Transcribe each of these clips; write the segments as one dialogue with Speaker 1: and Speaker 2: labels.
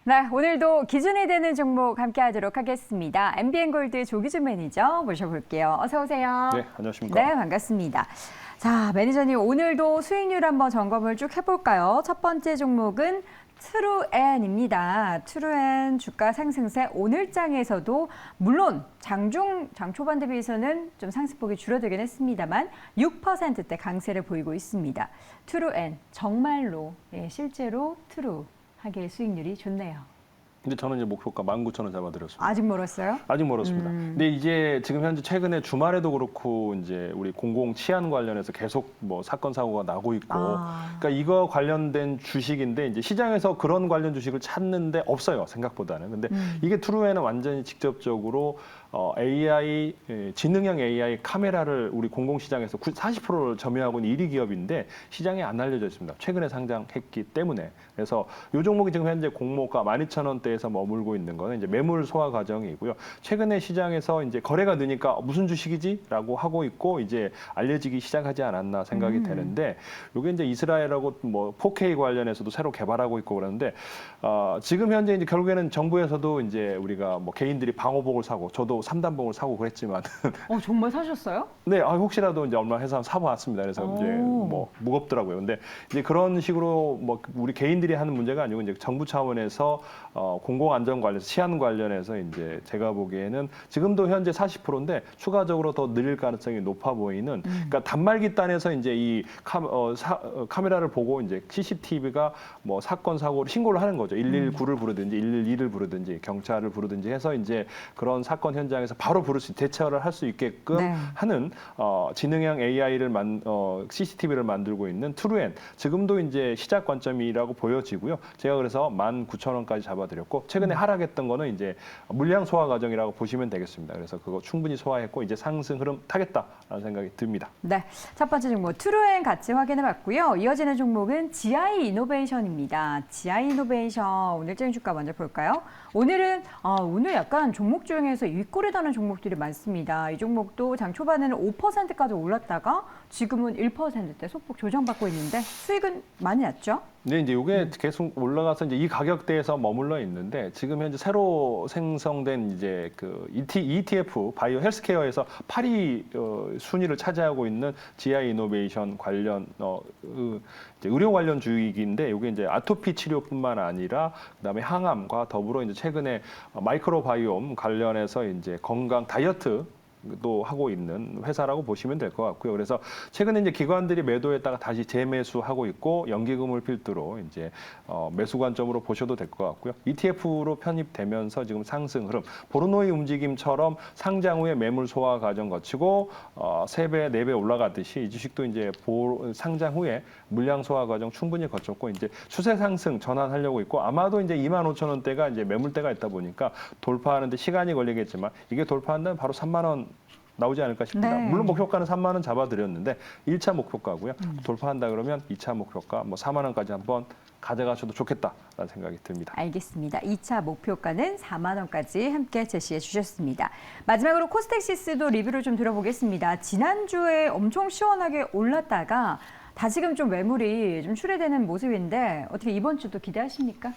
Speaker 1: 네, 오늘도 기준이 되는 종목 함께 하도록 하겠습니다. MBN골드 조기준 매니저 모셔볼게요. 어서 오세요.
Speaker 2: 네, 안녕하십니까.
Speaker 1: 네, 반갑습니다. 자, 매니저님 오늘도 수익률 한번 점검을 쭉 해볼까요? 첫 번째 종목은 트루엔입니다. 트루엔 주가 상승세 오늘장에서도 물론 장 초반 대비해서는 좀 상승폭이 줄어들긴 했습니다만 6%대 강세를 보이고 있습니다. 트루엔 정말로 실제로 트루하게 수익률이 좋네요.
Speaker 2: 근데 저는 이제 목표가 19,000원 잡아드렸습니다.
Speaker 1: 아직 멀었어요?
Speaker 2: 아직 멀었습니다. 근데 이제 지금 현재 최근에 주말에도 그렇고 이제 우리 공공 치안 관련해서 계속 뭐 사건 사고가 나고 있고, 그러니까 이거 관련된 주식인데 이제 시장에서 그런 관련 주식을 찾는데 없어요, 생각보다는. 근데 이게 트루엔은 완전히 직접적으로 AI 지능형 AI 카메라를 우리 공공시장에서 40%를 점유하고 있는 1위 기업인데 시장에 안 알려져 있습니다. 최근에 상장했기 때문에. 그래서 이 종목이 지금 현재 공모가 12,000원대에서 머물고 있는 거는 이제 매물 소화 과정이고요. 최근에 시장에서 이제 거래가 느니까 무슨 주식이지?라고 하고 있고 이제 알려지기 시작하지 않았나 생각이 되는데 이게 이제 이스라엘하고 뭐 4K 관련해서도 새로 개발하고 있고 그러는데 지금 현재 이제 결국에는 정부에서도 이제 우리가 뭐 개인들이 방호복을 사고 저도 3단봉을 사고 그랬지만
Speaker 1: 정말 사셨어요?
Speaker 2: 네, 혹시라도 이제 얼마 해서 사봤습니다. 그래서 이제 뭐 무겁더라고요. 근데 이제 그런 식으로 뭐 우리 개인들이 하는 문제가 아니고 이제 정부 차원에서 공공안전 관련해서 치안 관련해서 이제 제가 보기에는 지금도 현재 40%인데 추가적으로 더 늘릴 가능성이 높아 보이는 그러니까 단말기 단에서 이제 이 카메라를 보고 이제 CCTV가 뭐 사건 사고를 신고를 하는 거죠. 119를 부르든지 112를 부르든지 경찰을 부르든지 해서 이제 그런 사건 현장에서 바로 부를 수 대처를 할 수 있게끔 하는 지능형 AI를 CCTV를 만들고 있는 트루엔 지금도 이제 시작 관점이라고 보여지고요. 제가 그래서 19,000원까지 잡아드렸고 최근에 하락했던 거는 이제 물량 소화 과정이라고 보시면 되겠습니다. 그래서 그거 충분히 소화했고 이제 상승 흐름 타겠다라는 생각이 듭니다.
Speaker 1: 네, 첫 번째 종목 트루엔 같이 확인해봤고요. 이어지는 종목은 GI 이노베이션입니다. GI 이노베이션 오늘장 주가 먼저 볼까요? 오늘은 오늘 약간 종목 중에서 윗골에 다는 종목들이 많습니다. 이 종목도 장 초반에는 5%까지 올랐다가 지금은 1%대 소폭 조정받고 있는데 수익은 많이 났죠?
Speaker 2: 네, 이제 이게 계속 올라가서 이제 이 가격대에서 머물러 있는데 지금 현재 새로 생성된 이제 그 ETF 바이오 헬스케어에서 8위 순위를 차지하고 있는 GI 이노베이션 관련 이제 의료 관련 주익인데 이게 이제 아토피 치료뿐만 아니라 그다음에 항암과 더불어 이제 최근에 마이크로바이옴 관련해서 이제 건강 다이어트 도 하고 있는 회사라고 보시면 될 것 같고요. 그래서 최근에 이제 기관들이 매도했다가 다시 재매수하고 있고 연기금을 필두로 이제 매수 관점으로 보셔도 될 것 같고요. ETF로 편입되면서 지금 상승 흐름, 보르노이 움직임처럼 상장 후에 매물 소화 과정 거치고 3배, 4배 올라가듯이 이 주식도 이제 상장 후에 물량 소화 과정 충분히 거쳤고 이제 추세 상승 전환하려고 있고 아마도 이제 25,000원대가 이제 매물대가 있다 보니까 돌파하는데 시간이 걸리겠지만 이게 돌파한다면 바로 3만 원 나오지 않을까 싶습니다.
Speaker 1: 네.
Speaker 2: 물론 목표가는 3만 원 잡아드렸는데 1차 목표가고요. 돌파한다 그러면 2차 목표가 뭐 4만 원까지 한번 가져가셔도 좋겠다라는 생각이 듭니다.
Speaker 1: 알겠습니다. 2차 목표가는 4만 원까지 함께 제시해 주셨습니다. 마지막으로 코스닥시스도 리뷰를 좀 들어보겠습니다. 지난주에 엄청 시원하게 올랐다가 다시금 좀 매물이 좀 출회되는 모습인데 어떻게 이번 주도 기대하십니까?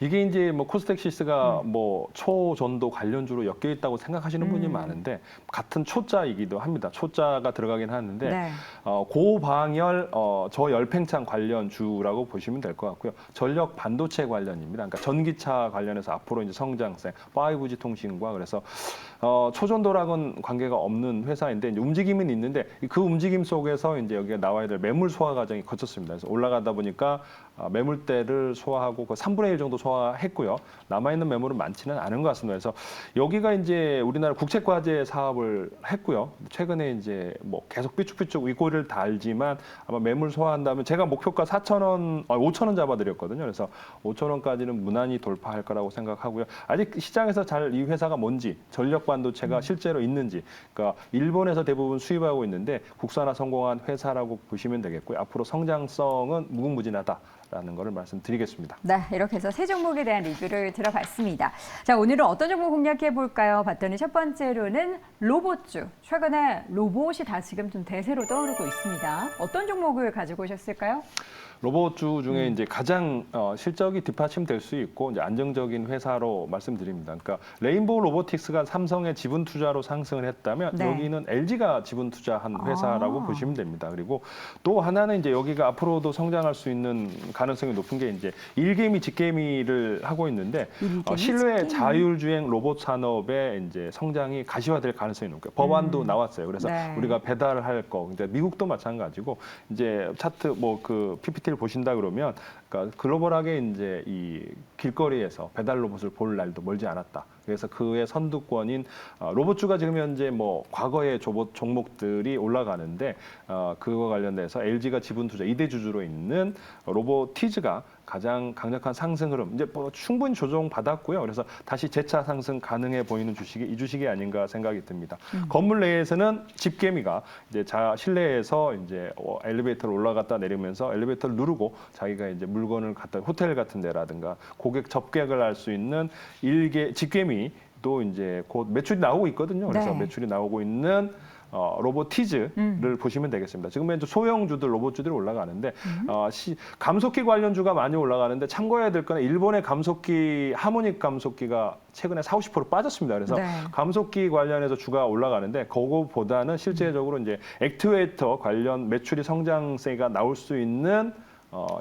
Speaker 2: 이게 이제 뭐 코스닥시스가 뭐 초전도 관련주로 엮여 있다고 생각하시는 분이 많은데 같은 초자이기도 합니다. 초자가 들어가긴 하는데
Speaker 1: 네.
Speaker 2: 고방열 저열팽창 관련주라고 보시면 될 것 같고요. 전력 반도체 관련입니다. 그러니까 전기차 관련해서 앞으로 이제 성장세, 5G 통신과 그래서 초전도랑은 관계가 없는 회사인데 이제 움직임은 있는데 그 움직임 속에서 이제 여기가 나와야 될 매물 소화 과정이 거쳤습니다. 그래서 올라가다 보니까 매물대를 소화하고 그 3분의 1 정도 소화했고요. 남아있는 매물은 많지는 않은 것 같습니다. 그래서 여기가 이제 우리나라 국책과제 사업을 했고요. 최근에 이제 뭐 계속 삐쭉삐쭉 윗골을 달지만 아마 매물 소화한다면 제가 목표가 5,000원 잡아드렸거든요. 그래서 5,000원까지는 무난히 돌파할 거라고 생각하고요. 아직 시장에서 잘 이 회사가 뭔지 전력 반도체가 실제로 있는지 그러니까 일본에서 대부분 수입하고 있는데 국산화 성공한 회사라고 보시면 되겠고요. 앞으로 성장성은 무궁무진하다라는 것을 말씀드리겠습니다.
Speaker 1: 네, 이렇게 해서 세 종목에 대한 리뷰를 들어봤습니다. 자, 오늘은 어떤 종목 공략해 볼까요? 봤더니 첫 번째로는 로봇주. 최근에 로봇이 다시금 좀 대세로 떠오르고 있습니다. 어떤 종목을 가지고 오셨을까요?
Speaker 2: 로봇주 중에 이제 가장 실적이 뒷받침될 수 있고 이제 안정적인 회사로 말씀드립니다. 그러니까 레인보우 로보틱스가 삼성의 지분 투자로 상승을 했다면
Speaker 1: 네.
Speaker 2: 여기는 LG가 지분 투자한 회사라고 보시면 됩니다. 그리고 또 하나는 이제 여기가 앞으로도 성장할 수 있는 가능성이 높은 게 이제 일개미, 직개미를 하고 있는데
Speaker 1: 일개미,
Speaker 2: 실외
Speaker 1: 직개미.
Speaker 2: 자율주행 로봇 산업의 이제 성장이 가시화될 가능성이 높고요. 법안도 나왔어요. 그래서
Speaker 1: 네.
Speaker 2: 우리가 배달할 거, 이제 미국도 마찬가지고 이제 차트 뭐 그 PPT를 보신다 그러면 그러니까 글로벌하게 이제 이 길거리에서 배달 로봇을 볼 날도 멀지 않았다. 그래서 그의 선두권인 로봇주가 지금 현재 뭐 과거의 종목들이 올라가는데 그거 관련돼서 LG가 지분 투자 2대 주주로 있는 로보티즈가 가장 강력한 상승 흐름, 이제 뭐 충분히 조정 받았고요. 그래서 다시 재차 상승 가능해 보이는 주식이 이 주식이 아닌가 생각이 듭니다. 건물 내에서는 집개미가 이제 실내에서 이제 엘리베이터를 올라갔다 내리면서 엘리베이터를 누르고 자기가 이제 물건을 갖다 호텔 같은 데라든가 고객 접객을 할 수 있는 집개미도 이제 곧 매출이 나오고 있거든요. 그래서
Speaker 1: 네.
Speaker 2: 매출이 나오고 있는 로보티즈를 보시면 되겠습니다. 지금 현재 소형주들, 로봇주들이 올라가는데 감속기 관련주가 많이 올라가는데 참고해야 될 거는 일본의 감속기, 하모닉 감속기가 최근에 40~50% 빠졌습니다. 그래서
Speaker 1: 네.
Speaker 2: 감속기 관련해서 주가 올라가는데 그거보다는 실제적으로 이제 액투에이터 관련 매출이 성장세가 나올 수 있는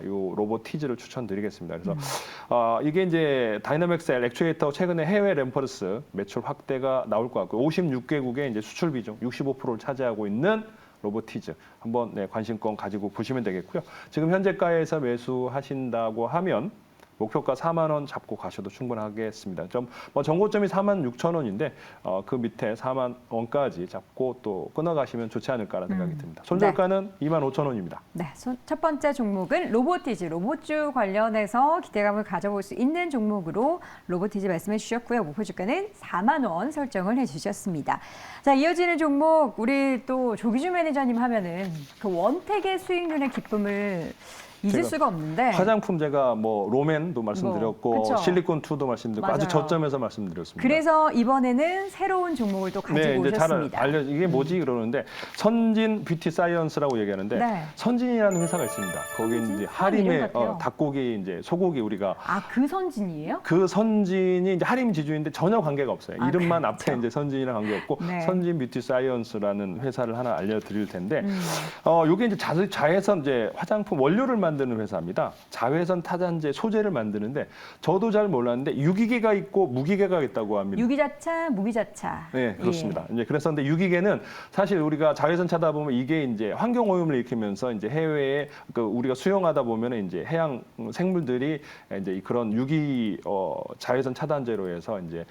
Speaker 2: 요 로보티즈를 추천드리겠습니다. 그래서 이게 이제 다이나믹셀 액추에이터 최근에 해외 램퍼스 매출 확대가 나올 것 같고 56개국의 이제 수출 비중 65%를 차지하고 있는 로보티즈 한번 관심권 가지고 보시면 되겠고요. 지금 현재가에서 매수하신다고 하면 목표가 4만 원 잡고 가셔도 충분하겠습니다. 뭐 정고점이 46,000원인데 그 밑에 4만 원까지 잡고 또 끊어가시면 좋지 않을까라는 생각이 듭니다. 손절가는 25,000원입니다.
Speaker 1: 네, 첫 번째 종목은 로보티즈, 로봇주 관련해서 기대감을 가져볼 수 있는 종목으로 로보티즈 말씀해 주셨고요. 목표 주가는 4만 원 설정을 해주셨습니다. 자, 이어지는 종목 우리 또 조기주 매니저님 하면은 그 원택의 수익률의 기쁨을 잊을 수가 없는데
Speaker 2: 화장품 제가 뭐 롬앤도 말씀드렸고
Speaker 1: 그쵸?
Speaker 2: 실리콘2도 말씀드렸고 아주
Speaker 1: 맞아요.
Speaker 2: 저점에서 말씀드렸습니다.
Speaker 1: 그래서 이번에는 새로운 종목을 또 가지고
Speaker 2: 이제 잘
Speaker 1: 오셨습니다.
Speaker 2: 이게 뭐지 그러는데 선진 뷰티 사이언스라고 얘기하는데
Speaker 1: 네.
Speaker 2: 선진이라는 회사가 있습니다. 거기 이제
Speaker 1: 이름
Speaker 2: 하림의
Speaker 1: 같아요.
Speaker 2: 닭고기 이제 소고기 우리가
Speaker 1: 그 선진이에요?
Speaker 2: 그 선진이 이제 하림 지주인데 전혀 관계가 없어요. 이름만
Speaker 1: 그렇죠.
Speaker 2: 앞에 이제 선진이랑 관계 없고
Speaker 1: 네.
Speaker 2: 선진 뷰티 사이언스라는 회사를 하나 알려드릴 텐데 요게 이제 자외선 이제 화장품 원료를 만드는 회사입니다. 자외선 타산제 소재를 만드는데 저도 잘 몰랐는데 유기계가 있고 무기계가 있다고 합니다.
Speaker 1: 유기자차, 무기자차.
Speaker 2: 네, 그렇습니다. 이제 그래서 근데 유기계는 사실 우리가 자외선 차다 보면 이게 이제 환경 오염을 일으키면서 이제 해외에 우리가 수영하다 보면은 이제 해양 생물들이 이제 그런 자외선 차단제로 해서 이제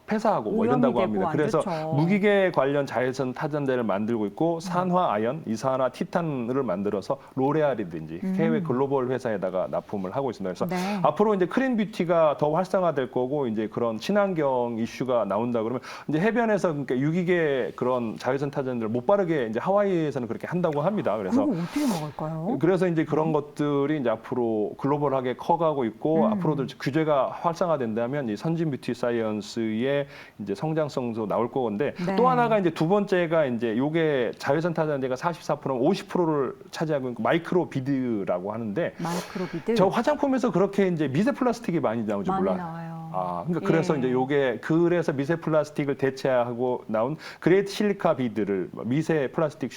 Speaker 2: 폐사하고 뭐 이런다고 합니다. 그래서 무기계 관련 자외선 타단제를 만들고 있고 산화 아연, 이산화 티탄을 만들어서 로레알이든지 해외 글로벌 회사에다가 납품을 하고 있습니다. 그래서
Speaker 1: 네.
Speaker 2: 앞으로 이제 크린 뷰티가 더 활성화될 거고 이제 그런 친환경 이슈가 나온다 그러면 이제 해변에서 그러니까 유기계 그런 자외선 타전들을 못 바르게 이제 하와이에서는 그렇게 한다고 합니다. 그래서
Speaker 1: 그거 어떻게 먹을까요?
Speaker 2: 그래서 이제 그런 것들이 이제 앞으로 글로벌하게 커가고 있고 앞으로도 규제가 활성화된다면 이 선진 뷰티 사이언스의 이제 성장성도 나올 거건데
Speaker 1: 네.
Speaker 2: 또 하나가 이제 두 번째가 이제 요게 자외선 타전제가 44% 50%를 차지하고 있는 마이크로 비드라고 하는데
Speaker 1: 마이크로비드.
Speaker 2: 저 화장품에서 그렇게 이제 미세 플라스틱이 많이 나오지
Speaker 1: 많이
Speaker 2: 몰라.
Speaker 1: 나와요.
Speaker 2: 그러니까 그래서
Speaker 1: 예.
Speaker 2: 이제 요게 그래서 미세 플라스틱을 대체하고 나온 그레이트 실리카 비드를 미세 플라스틱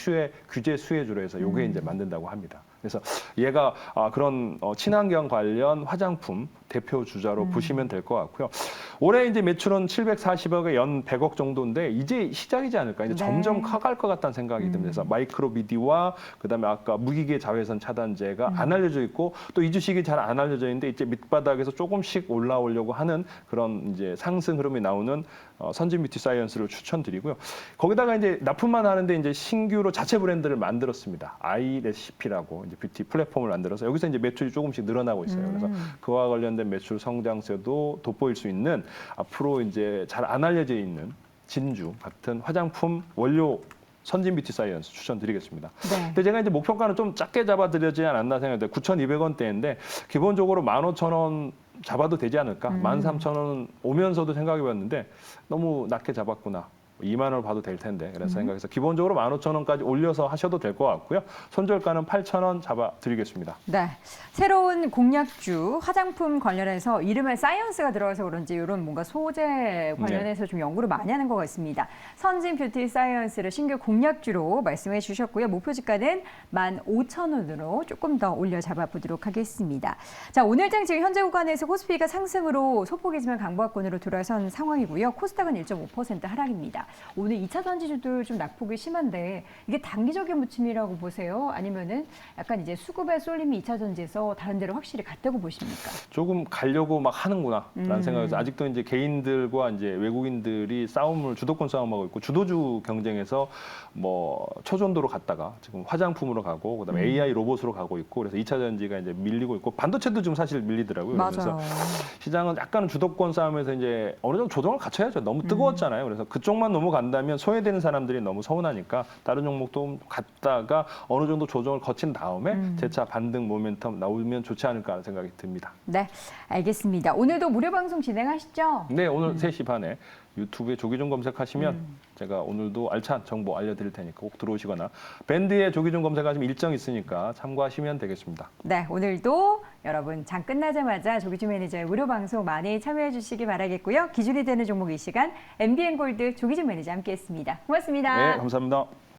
Speaker 2: 규제 수혜주로 해서 요게 이제 만든다고 합니다. 그래서 얘가 그런 친환경 관련 화장품 대표 주자로 보시면 될 것 같고요. 올해 이제 매출은 740억에 연 100억 정도인데 이제 시작이지 않을까. 이제
Speaker 1: 네.
Speaker 2: 점점 커갈 것 같다는 생각이 듭니다. 그래서 마이크로비디와 그다음에 아까 무기계 자외선 차단제가 안 알려져 있고 또 이 주식이 잘 안 알려져 있는데 이제 밑바닥에서 조금씩 올라오려고 하는 그런 이제 상승 흐름이 나오는 선진 뷰티 사이언스를 추천드리고요. 거기다가 이제 납품만 하는데 이제 신규로 자체 브랜드를 만들었습니다. 아이 레시피라고 이제 뷰티 플랫폼을 만들어서 여기서 이제 매출이 조금씩 늘어나고 있어요. 그래서 그와 관련된 매출 성장세도 돋보일 수 있는 앞으로 이제 잘 안 알려져 있는 진주 같은 화장품 원료 선진 뷰티 사이언스 추천드리겠습니다.
Speaker 1: 네.
Speaker 2: 근데 제가 이제 목표가는 좀 작게 잡아드리지 않았나 생각해요. 9,200원대인데 기본적으로 15,000원 잡아도 되지 않을까? 13,000원 오면서도 생각해봤는데 너무 낮게 잡았구나. 2만 원을 봐도 될 텐데 그래서 생각해서 기본적으로 15,000원까지 올려서 하셔도 될 것 같고요. 손절가는 8,000원 잡아드리겠습니다.
Speaker 1: 네, 새로운 공약주 화장품 관련해서 이름에 사이언스가 들어가서 그런지 이런 뭔가 소재 관련해서 좀 연구를 많이 하는 것 같습니다. 선진 뷰티 사이언스를 신규 공약주로 말씀해 주셨고요. 목표 주가는 15,000원으로 조금 더 올려 잡아보도록 하겠습니다. 자, 오늘장 지금 현재 구간에서 코스피가 상승으로 소폭이지만 강보합권으로 돌아선 상황이고요. 코스닥은 1.5% 하락입니다. 오늘 2차 전지주들 좀 낙폭이 심한데 이게 단기적인 부침이라고 보세요? 아니면은 약간 이제 수급의 쏠림이 2차 전지에서 다른 데로 확실히 갔다고 보십니까?
Speaker 2: 조금 가려고 막 하는구나라는 생각에서 아직도 이제 개인들과 이제 외국인들이 주도권 싸움하고 있고 주도주 경쟁에서 뭐 초전도로 갔다가 지금 화장품으로 가고 그다음에 AI 로봇으로 가고 있고 그래서 2차 전지가 이제 밀리고 있고 반도체도 좀 사실 밀리더라고요.
Speaker 1: 맞아요.
Speaker 2: 그래서 시장은 약간은 주도권 싸움에서 이제 어느 정도 조정을 갖춰야죠. 너무 뜨거웠잖아요. 그래서 그쪽만 넘어간다면 소외되는 사람들이 너무 서운하니까 다른 종목도 갔다가 어느 정도 조정을 거친 다음에 재차 반등 모멘텀 나오면 좋지 않을까 하는 생각이 듭니다.
Speaker 1: 네, 알겠습니다. 오늘도 무료 방송 진행하시죠?
Speaker 2: 네, 오늘 3시 반에 유튜브에 조기종 검색하시면 제가 오늘도 알찬 정보 알려드릴 테니까 꼭 들어오시거나 밴드에 조기종 검색하시면 일정 있으니까 참고하시면 되겠습니다.
Speaker 1: 네, 오늘도 여러분 장 끝나자마자 조기주 매니저의 무료 방송 많이 참여해 주시기 바라겠고요. 기준이 되는 종목 이 시간 MBN 골드 조기주 매니저 함께했습니다. 고맙습니다.
Speaker 2: 네, 감사합니다.